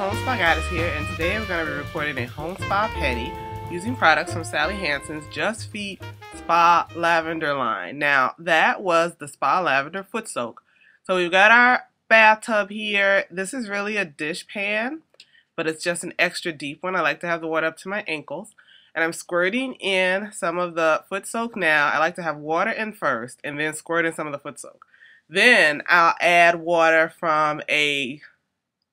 Home Spa Goddess here, and today we're going to be recording a home spa pedi using products from Sally Hansen's Just Feet Spa Lavender line. Now, that was the Spa Lavender foot soak. So we've got our bathtub here. This is really a dish pan, but it's just an extra deep one. I like to have the water up to my ankles. And I'm squirting in some of the foot soak now. I like to have water in first and then squirt in some of the foot soak. Then I'll add water from a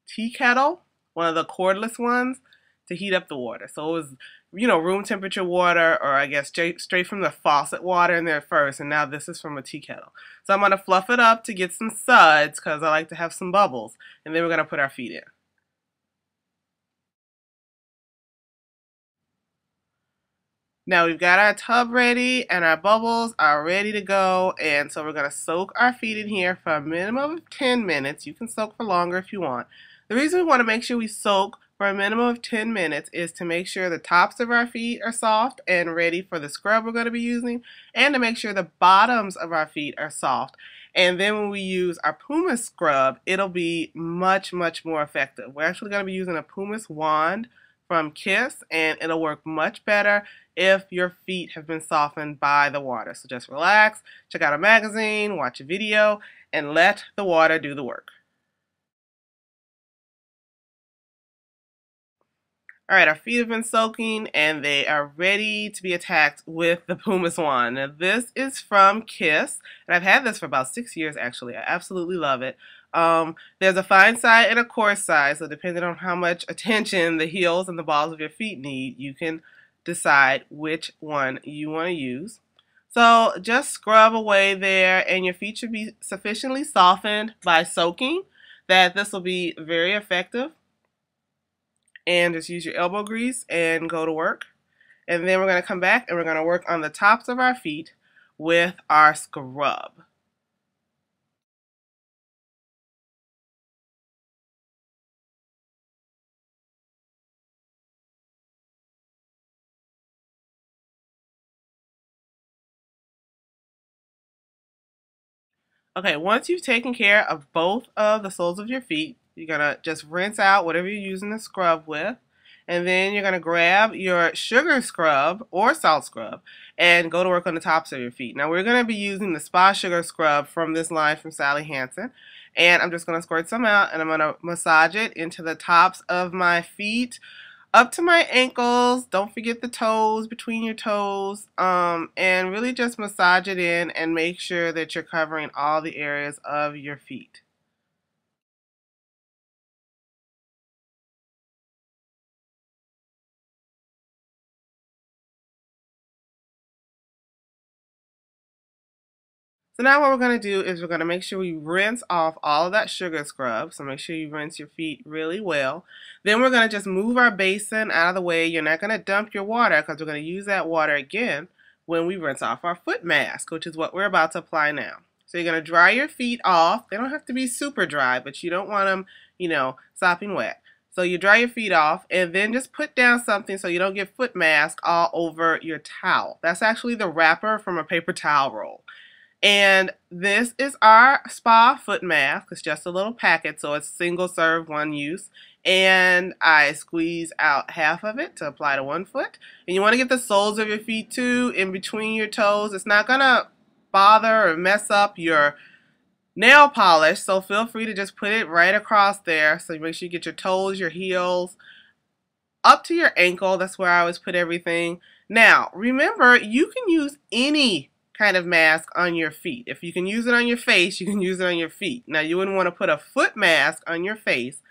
tea kettle, one of the cordless ones, to heat up the water. So it was, room temperature water, or I guess straight from the faucet water in there first, and now this is from a tea kettle. So I'm going to fluff it up to get some suds because I like to have some bubbles, and then we're going to put our feet in. Now we've got our tub ready and our bubbles are ready to go, and so we're going to soak our feet in here for a minimum of 10 minutes. You can soak for longer if you want. The reason we want to make sure we soak for a minimum of 10 minutes is to make sure the tops of our feet are soft and ready for the scrub we're going to be using, and to make sure the bottoms of our feet are soft. And then when we use our pumice scrub, it'll be much, much more effective. We're actually going to be using a pumice wand from Kiss, and it'll work much better if your feet have been softened by the water. So just relax, check out a magazine, watch a video, and let the water do the work. Alright, our feet have been soaking and they are ready to be attacked with the pumice wand. Now this is from Kiss, and I've had this for about 6 years actually. I absolutely love it. There's a fine side and a coarse side, so depending on how much attention the heels and the balls of your feet need, you can decide which one you want to use. So just scrub away there, and your feet should be sufficiently softened by soaking that this will be very effective. And just use your elbow grease and go to work. And then we're going to come back and we're going to work on the tops of our feet with our scrub. Okay, once you've taken care of both of the soles of your feet, you're going to just rinse out whatever you're using the scrub with. And then you're going to grab your sugar scrub or salt scrub and go to work on the tops of your feet. Now we're going to be using the Spa Sugar Scrub from this line from Sally Hansen. And I'm just going to squirt some out and I'm going to massage it into the tops of my feet, up to my ankles. Don't forget the toes, between your toes, and really just massage it in and make sure that you're covering all the areas of your feet. So now what we're going to do is we're going to make sure we rinse off all of that sugar scrub. So make sure you rinse your feet really well. Then we're going to just move our basin out of the way. You're not going to dump your water because we're going to use that water again when we rinse off our foot mask, which is what we're about to apply now. So you're going to dry your feet off. They don't have to be super dry, but you don't want them, sopping wet. So you dry your feet off and then just put down something so you don't get foot mask all over your towel. That's actually the wrapper from a paper towel roll. And this is our spa foot mask. It's just a little packet, so it's single serve, one use. And I squeeze out half of it to apply to one foot. And you want to get the soles of your feet too in between your toes. It's not going to bother or mess up your nail polish, so feel free to just put it right across there. So you make sure you get your toes, your heels, up to your ankle. That's where I always put everything. Now, remember, you can use any kind of mask on your feet. If you can use it on your face, you can use it on your feet. Now you wouldn't want to put a foot mask on your face,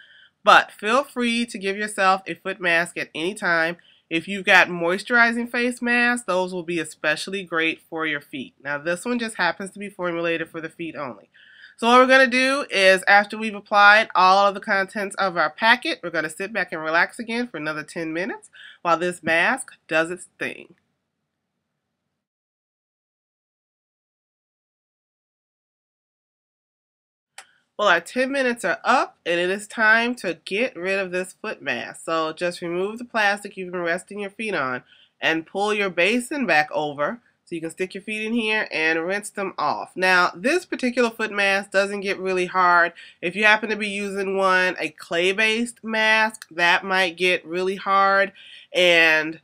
but feel free to give yourself a foot mask at any time. If you've got moisturizing face masks, those will be especially great for your feet. Now this one just happens to be formulated for the feet only. So what we're going to do is, after we've applied all of the contents of our packet, we're going to sit back and relax again for another 10 minutes while this mask does its thing. Well, our 10 minutes are up and it is time to get rid of this foot mask. So just remove the plastic you've been resting your feet on and pull your basin back over So you can stick your feet in here and rinse them off. Now, this particular foot mask doesn't get really hard. If you happen to be using a clay-based mask, that might get really hard, and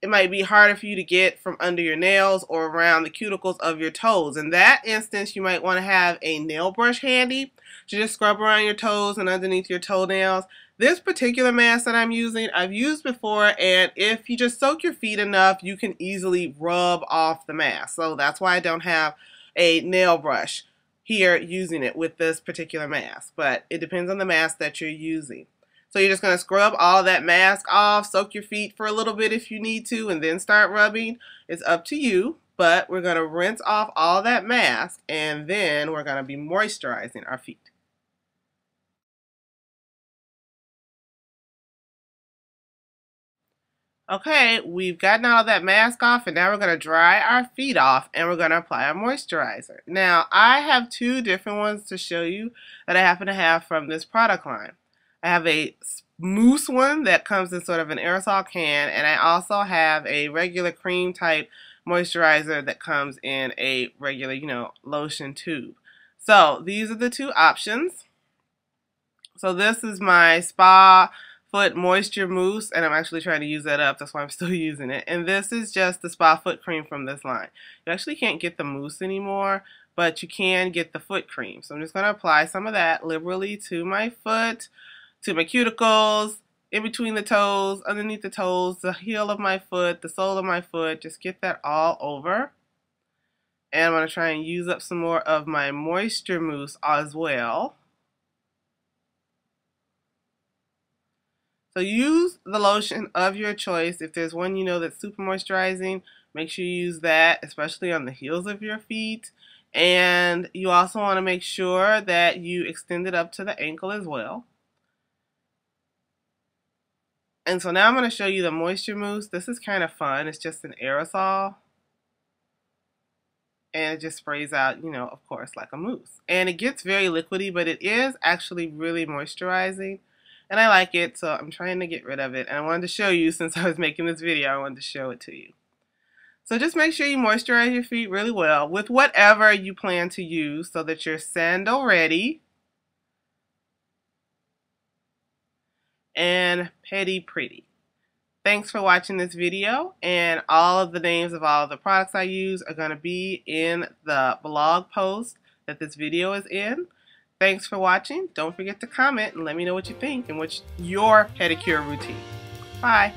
it might be harder for you to get from under your nails or around the cuticles of your toes. In that instance, you might want to have a nail brush handy to just scrub around your toes and underneath your toenails. This particular mask that I'm using, I've used before, and if you just soak your feet enough, you can easily rub off the mask. So that's why I don't have a nail brush here using it with this particular mask, but it depends on the mask that you're using. So you're just going to scrub all that mask off, soak your feet for a little bit if you need to, and then start rubbing. It's up to you, but we're going to rinse off all that mask, and then we're going to be moisturizing our feet. Okay, we've gotten all of that mask off, and now we're going to dry our feet off, and we're going to apply our moisturizer. Now, I have two different ones to show you that I happen to have from this product line. I have a Mousse one that comes in sort of an aerosol can, and I also have a regular cream type moisturizer that comes in a regular, lotion tube. So these are the two options. So this is my Spa Foot Moisture Mousse, and I'm actually trying to use that up. That's why I'm still using it. And this is just the Spa Foot Cream from this line. You actually can't get the mousse anymore, but you can get the foot cream. So I'm just going to apply some of that liberally to my foot, to my cuticles, in between the toes, underneath the toes, the heel of my foot, the sole of my foot. Just get that all over. And I'm going to try and use up some more of my moisture mousse as well. So use the lotion of your choice. If there's one that's super moisturizing, make sure you use that, especially on the heels of your feet. And you also want to make sure that you extend it up to the ankle as well. And so now I'm going to show you the moisture mousse. This is kind of fun. It's just an aerosol. And it just sprays out, of course, like a mousse. And it gets very liquidy, but it is actually really moisturizing. And I like it, so I'm trying to get rid of it. And I wanted to show you, since I was making this video, I wanted to show it to you. So just make sure you moisturize your feet really well with whatever you plan to use so that you're sandal ready and pedi pretty. Thanks for watching this video, and all of the names of all of the products I use are going to be in the blog post that this video is in. Thanks for watching. Don't forget to comment and let me know what you think and what's your pedicure routine. Bye.